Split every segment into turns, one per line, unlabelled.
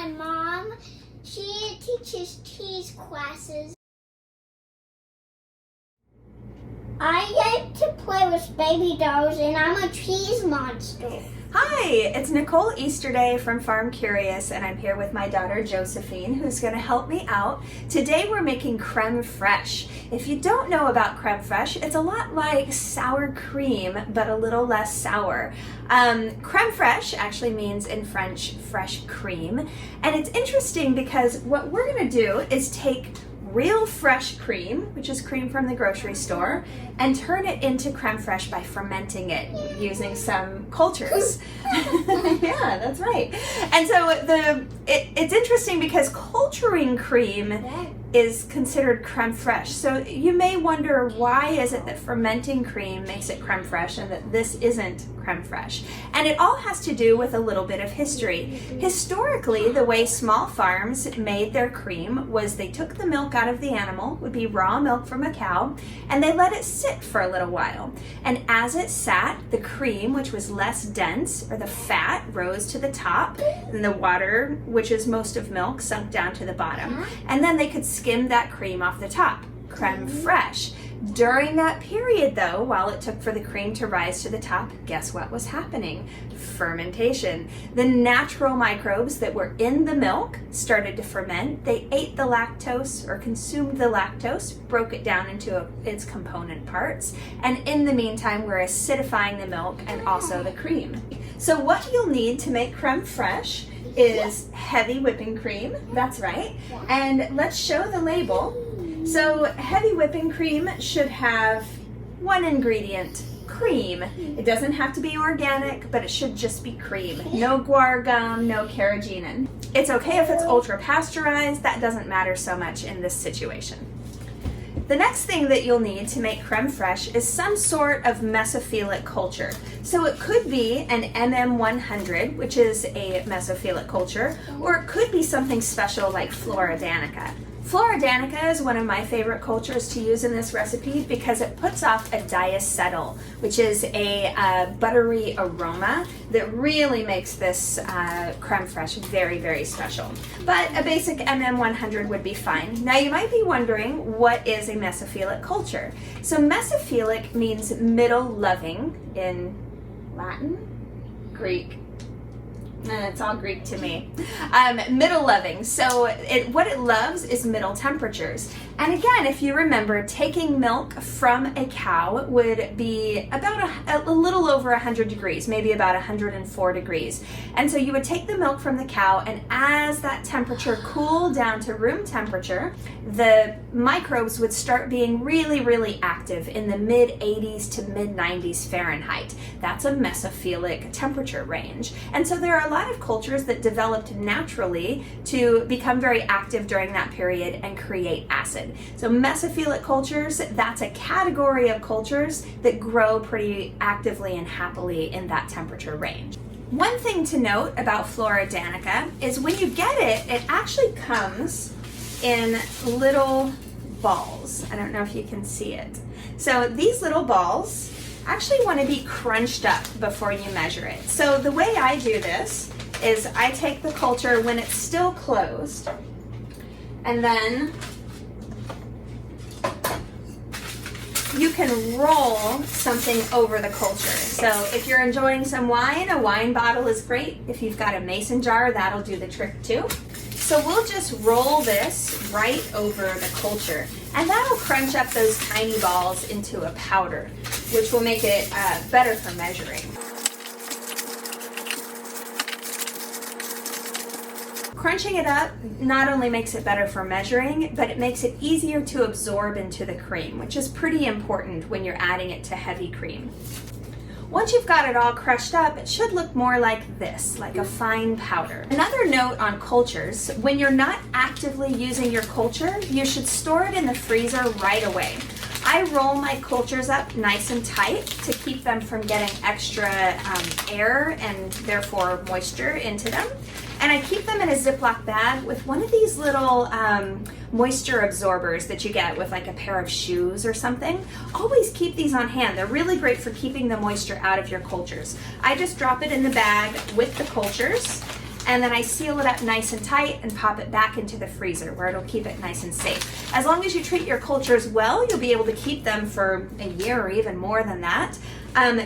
my mom. She teaches cheese classes. I like to play with baby dolls, and I'm a cheese monster.
Hi, it's Nicole Easterday from FARMcurious, and I'm here with my daughter Josephine, who's going to help me out. Today we're making crème fraîche. If you don't know about crème fraîche, it's a lot like sour cream, but a little less sour. Crème fraîche actually means in French fresh cream, and it's interesting because what we're going to do is take real fresh cream, which is cream from the grocery store, and turn it into crème fraîche by fermenting it using some cultures. Yeah, that's right. And so it's interesting because culturing cream is considered crème fraîche. So you may wonder, why is it that fermenting cream makes it crème fraîche and that this isn't crème fraîche? And it all has to do with a little bit of history. Historically, the way small farms made their cream was they took the milk out of the animal, would be raw milk from a cow, and they let it sit for a little while. And as it sat, the cream, which was less dense, or the fat, rose to the top, and the water, which is most of milk, sunk down to the bottom. And then they could skim that cream off the top, crème fraîche. During that period, though, while it took for the cream to rise to the top, guess what was happening? Fermentation. The natural microbes that were in the milk started to ferment. They ate the lactose or consumed the lactose, broke it down into its component parts, and in the meantime, we're acidifying the milk and also the cream. So what you'll need to make crème fraîche is heavy whipping cream, that's right, and let's show the label. So heavy whipping cream should have one ingredient, cream. It doesn't have to be organic, but it should just be cream. No guar gum, no carrageenan. It's okay if it's ultra pasteurized, that doesn't matter so much in this situation. The next thing that you'll need to make crème fraîche is some sort of Mesophilic culture. So it could be an MM100, which is a Mesophilic culture, or it could be something special like Flora Danica. Flora Danica is one of my favorite cultures to use in this recipe because it puts off a diacetyl, which is a buttery aroma that really makes this crème fraîche very, very special. But a basic MM100 would be fine. Now you might be wondering, what is a Mesophilic culture? So Mesophilic means middle loving in Latin, Greek. It's all Greek to me. Middle loving. So what it loves is middle temperatures. And again, if you remember, taking milk from a cow would be about a little over 100 degrees, maybe about 104 degrees. And so you would take the milk from the cow, and as that temperature cooled down to room temperature, the microbes would start being really, really active in the mid 80s to mid 90s Fahrenheit. That's a Mesophilic temperature range. And so there are a lot of cultures that developed naturally to become very active during that period and create acid. So Mesophilic cultures, that's a category of cultures that grow pretty actively and happily in that temperature range. One thing to note about Flora Danica is when you get it, it actually comes in little balls. I don't know if you can see it. So these little balls actually want to be crunched up before you measure it. So the way I do this is I take the culture when it's still closed, and then you can roll something over the culture. So if you're enjoying some wine, a wine bottle is great. If you've got a mason jar, that'll do the trick too. So we'll just roll this right over the culture, and that'll crunch up those tiny balls into a powder, which will make it better for measuring. Crunching it up not only makes it better for measuring, but it makes it easier to absorb into the cream, which is pretty important when you're adding it to heavy cream. Once you've got it all crushed up, it should look more like this, like a fine powder. Another note on cultures, when you're not actively using your culture, you should store it in the freezer right away. I roll my cultures up nice and tight to keep them from getting extra air and therefore moisture into them. And I keep them in a Ziploc bag with one of these little moisture absorbers that you get with like a pair of shoes or something. Always keep these on hand. They're really great for keeping the moisture out of your cultures. I just drop it in the bag with the cultures, and then I seal it up nice and tight and pop it back into the freezer where it'll keep it nice and safe. As long as you treat your cultures well, you'll be able to keep them for a year or even more than that.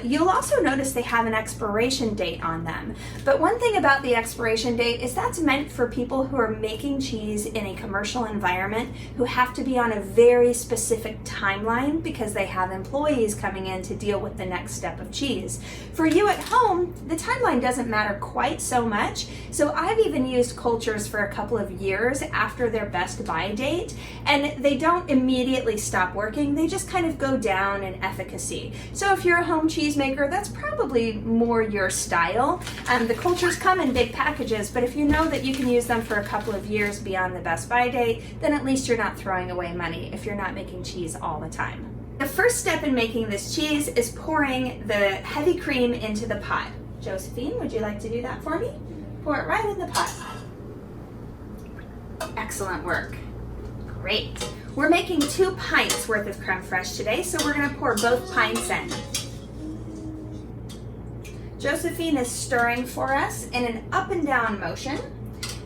You'll also notice they have an expiration date on them. But one thing about the expiration date is that's meant for people who are making cheese in a commercial environment who have to be on a very specific timeline because they have employees coming in to deal with the next step of cheese. For you at home, the timeline doesn't matter quite so much. So I've even used cultures for a couple of years after their best buy date, and they don't immediately stop working. They just kind of go down in efficacy. So if you're a home cheesemaker, that's probably more your style. The cultures come in big packages, but if you know that you can use them for a couple of years beyond the best buy date, then at least you're not throwing away money if you're not making cheese all the time. The first step in making this cheese is pouring the heavy cream into the pot. Josephine, would you like to do that for me? Pour it right in the pot. Excellent work. Great. We're making 2 pints worth of creme fraiche today, so we're going to pour both pints in. Josephine is stirring for us in an up and down motion.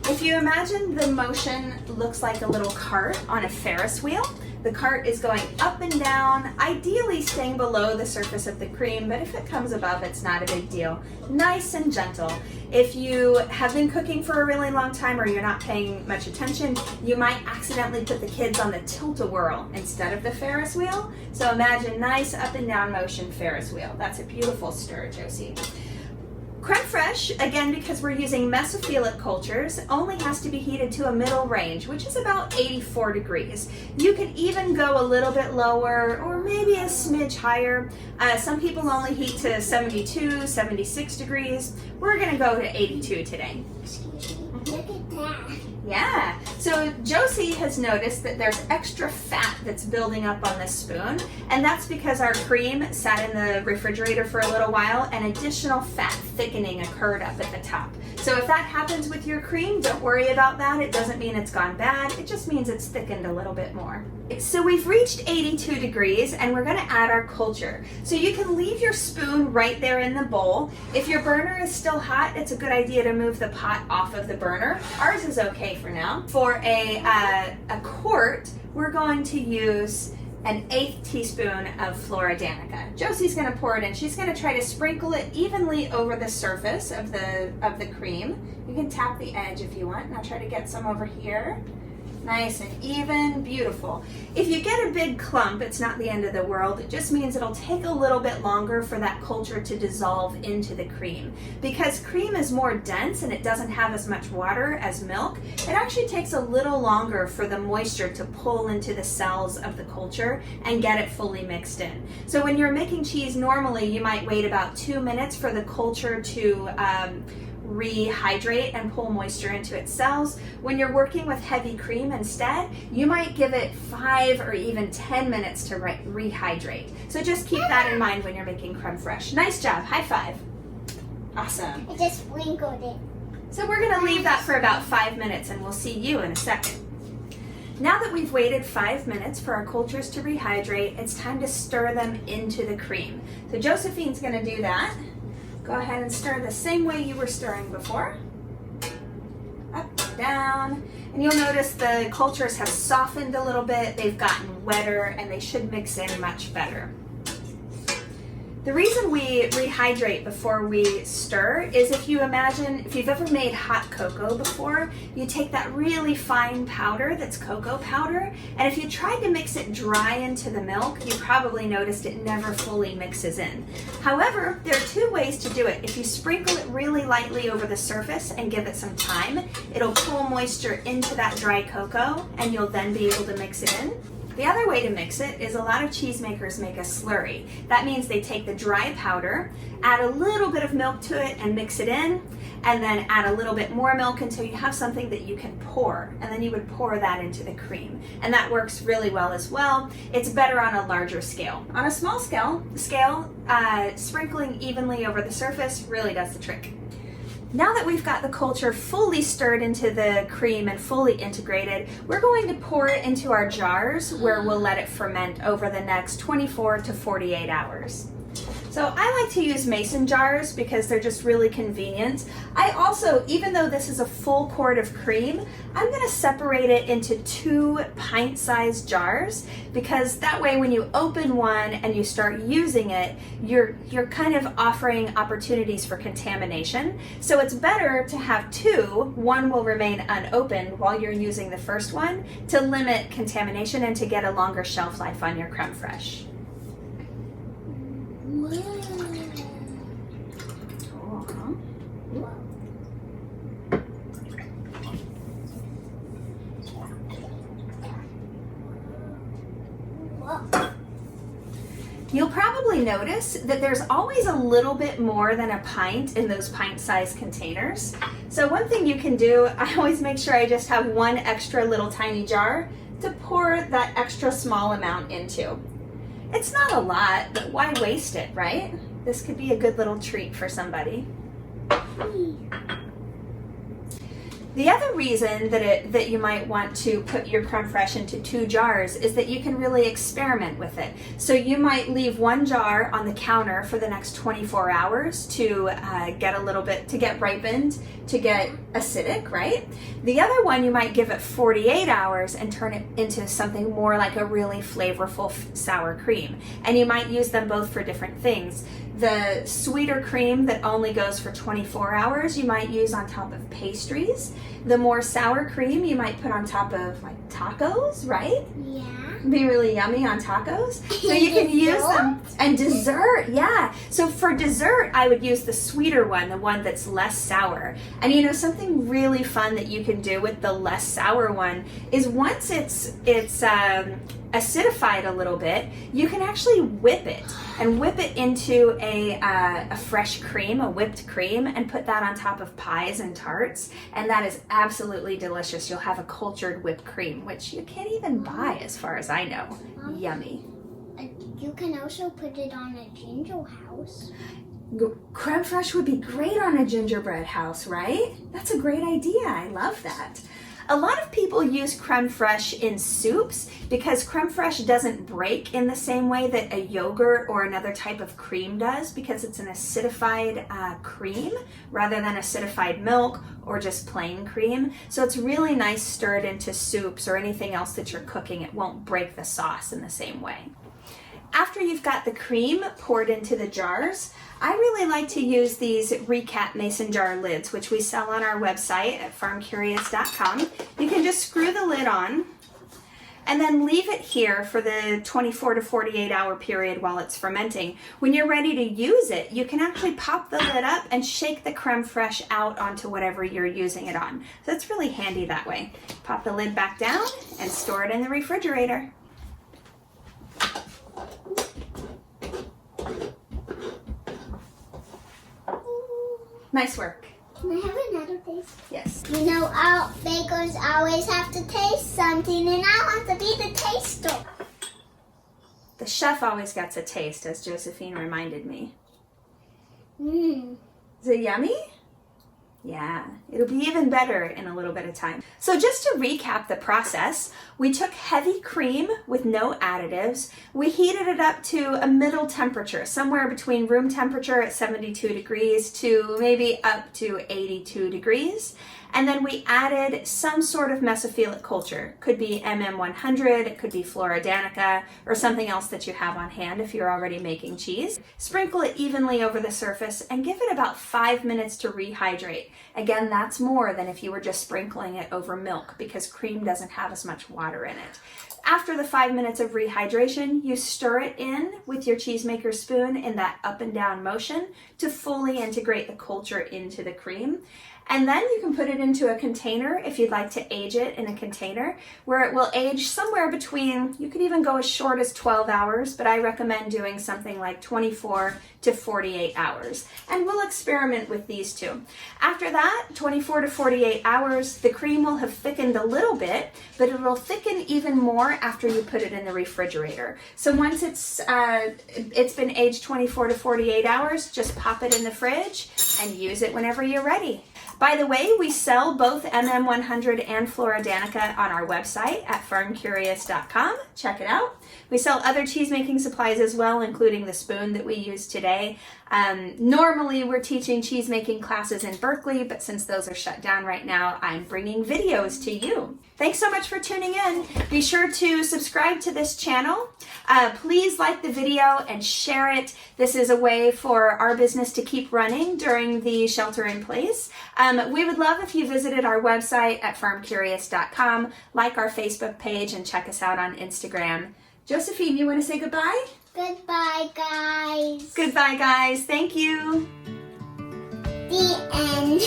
If you imagine the motion looks like a little cart on a Ferris wheel, the cart is going up and down, ideally staying below the surface of the cream, but if it comes above, it's not a big deal. Nice and gentle. If you have been cooking for a really long time or you're not paying much attention, you might accidentally put the kids on the tilt-a-whirl instead of the Ferris wheel. So imagine nice up and down motion Ferris wheel. That's a beautiful stir, Josie. Creme fraiche, again, because we're using Mesophilic cultures, only has to be heated to a middle range, which is about 84 degrees. You can even go a little bit lower or maybe a smidge higher. Some people only heat to 72, 76 degrees. We're gonna go to 82 today.
Excuse me. Look at that.
Yeah, so Josie has noticed that there's extra fat that's building up on this spoon, and that's because our cream sat in the refrigerator for a little while and additional fat thickening occurred up at the top. So if that happens with your cream, don't worry about that. It doesn't mean it's gone bad, it just means it's thickened a little bit more. So we've reached 82 degrees and we're gonna add our culture. So you can leave your spoon right there in the bowl. If your burner is still hot, it's a good idea to move the pot off of the burner. Ours is okay for now. For a quart, we're going to use an 1/8 teaspoon of Flora Danica. Josie's gonna pour it in. She's gonna try to sprinkle it evenly over the surface of the cream. You can tap the edge if you want. Now try to get some over here. Nice and even, beautiful. If you get a big clump, it's not the end of the world. It just means it'll take a little bit longer for that culture to dissolve into the cream. Because cream is more dense and it doesn't have as much water as milk, it actually takes a little longer for the moisture to pull into the cells of the culture and get it fully mixed in. So when you're making cheese normally, you might wait about 2 minutes for the culture to rehydrate and pull moisture into its cells. When you're working with heavy cream instead, you might give it 5 or even 10 minutes to rehydrate. So just keep that in mind when you're making creme fraiche. Nice job, high five. Awesome.
I just sprinkled it.
So we're gonna leave that for about 5 minutes and we'll see you in a second. Now that we've waited 5 minutes for our cultures to rehydrate, it's time to stir them into the cream. So Josephine's gonna do that. Go ahead and stir the same way you were stirring before. Up, down. And you'll notice the cultures have softened a little bit, they've gotten wetter, and they should mix in much better. The reason we rehydrate before we stir is if you've ever made hot cocoa before, you take that really fine powder that's cocoa powder, and if you tried to mix it dry into the milk, you probably noticed it never fully mixes in. However, there are 2 ways to do it. If you sprinkle it really lightly over the surface and give it some time, it'll pull moisture into that dry cocoa, and you'll then be able to mix it in. The other way to mix it is a lot of cheesemakers make a slurry. That means they take the dry powder, add a little bit of milk to it and mix it in, and then add a little bit more milk until you have something that you can pour, and then you would pour that into the cream. And that works really well as well. It's better on a larger scale. On a small scale, sprinkling evenly over the surface really does the trick. Now that we've got the culture fully stirred into the cream and fully integrated, we're going to pour it into our jars where we'll let it ferment over the next 24 to 48 hours. So I like to use mason jars because they're just really convenient. I also, even though this is a full quart of cream, I'm gonna separate it into 2 pint-sized jars, because that way when you open one and you start using it, you're kind of offering opportunities for contamination. So it's better to have 2. One will remain unopened while you're using the first one to limit contamination and to get a longer shelf life on your crème fraîche. You'll probably notice that there's always a little bit more than a pint in those pint-sized containers. So one thing you can do, I always make sure I just have 1 extra little tiny jar to pour that extra small amount into. It's not a lot, but why waste it, right? This could be a good little treat for somebody. The other reason that you might want to put your crème fraîche into 2 jars is that you can really experiment with it. So you might leave 1 jar on the counter for the next 24 hours to get a little bit, to get ripened, to get acidic, right? The other one you might give it 48 hours and turn it into something more like a really flavorful sour cream. And you might use them both for different things. The sweeter cream that only goes for 24 hours you might use on top of pastries. The more sour cream you might put on top of like tacos, right?
Yeah.
Be really yummy on tacos. So you can use them. And dessert, yeah. So for dessert, I would use the sweeter one, the one that's less sour. And you know, something really fun that you can do with the less sour one is once it's acidified a little bit, you can actually whip it into a fresh cream, a whipped cream, and put that on top of pies and tarts, and that is absolutely delicious. You'll have a cultured whipped cream, which you can't even buy as far as I know. Yummy.
You can also put it on a ginger house.
Crème fraîche would be great on a gingerbread house, right? That's a great idea. I love that. A lot of people use crème fraîche in soups because crème fraîche doesn't break in the same way that a yogurt or another type of cream does, because it's an acidified cream rather than acidified milk or just plain cream. So it's really nice stirred into soups or anything else that you're cooking. It won't break the sauce in the same way. After you've got the cream poured into the jars, I really like to use these recap mason jar lids, which we sell on our website at FARMcurious.com. You can just screw the lid on and then leave it here for the 24 to 48 hour period while it's fermenting. When you're ready to use it, you can actually pop the lid up and shake the crème fraîche out onto whatever you're using it on. So it's really handy that way. Pop the lid back down and store it in the refrigerator. Nice work.
Can I have another taste?
Yes.
You know, our bakers always have to taste something, and I want to be the taster.
The chef always gets a taste, as Josephine reminded me. Is it yummy? Yeah, it'll be even better in a little bit of time. So just to recap the process, we took heavy cream with no additives. We heated it up to a middle temperature, somewhere between room temperature at 72 degrees to maybe up to 82 degrees. And then we added some sort of Mesophilic culture. Could be MM100, it could be Flora Danica, or something else that you have on hand if you're already making cheese. Sprinkle it evenly over the surface and give it about 5 minutes to rehydrate. Again, that's more than if you were just sprinkling it over milk, because cream doesn't have as much water in it. After the 5 minutes of rehydration, you stir it in with your cheesemaker spoon in that up and down motion to fully integrate the culture into the cream. And then you can put it into a container if you'd like to age it in a container, where it will age somewhere between, you could even go as short as 12 hours, but I recommend doing something like 24 to 48 hours. And we'll experiment with these two. After that, 24 to 48 hours, the cream will have thickened a little bit, but it will thicken even more after you put it in the refrigerator. So once it's been aged 24 to 48 hours, just pop it in the fridge and use it whenever you're ready. By the way, we sell both MM100 and Flora Danica on our website at FARMcurious.com. Check it out. We sell other cheese making supplies as well, including the spoon that we use today. Normally we're teaching cheese making classes in Berkeley, but since those are shut down right now, I'm bringing videos to you. Thanks so much for tuning in. Be sure to subscribe to this channel. Please like the video and share it. This is a way for our business to keep running during the shelter in place. We would love if you visited our website at FARMcurious.com, like our Facebook page, and check us out on Instagram. Josephine, you want to say goodbye?
Goodbye, guys.
Goodbye, guys. Thank you.
The end.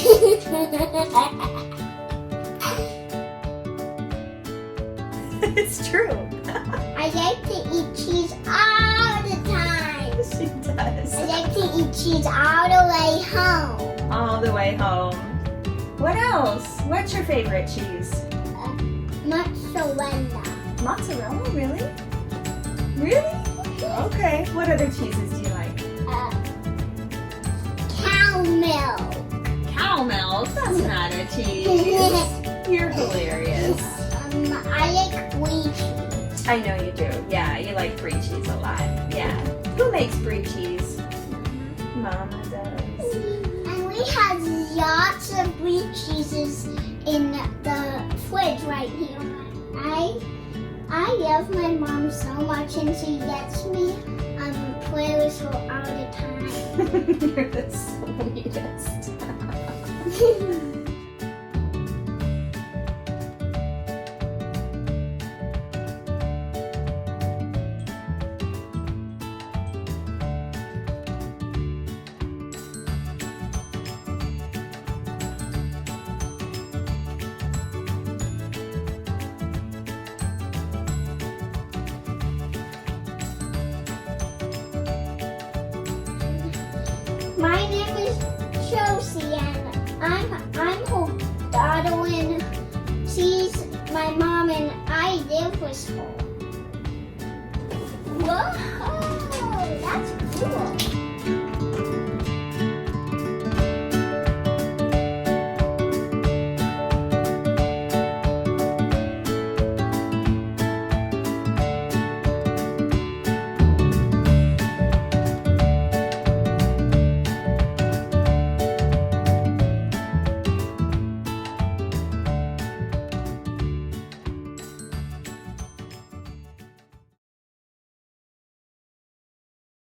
It's true.
I like to eat cheese all the time.
She does.
I like to eat cheese all the way home.
All the way home. What else? What's your favorite cheese?
Mozzarella.
Mozzarella, really? Really? Okay. What other cheeses do you like?
Cow milk.
Cow milk? That's not a cheese. You're hilarious.
I like brie cheese.
I know you do. Yeah, you like brie cheese a lot. Yeah. Who makes brie cheese? Mama does.
And we have lots of brie cheeses in the fridge right here. I love my mom so much, and she gets me playlist for all the time.
You're the sweetest.
My name is Josie, and I'm her daughter, and she's my mom, and I live with her. Whoa!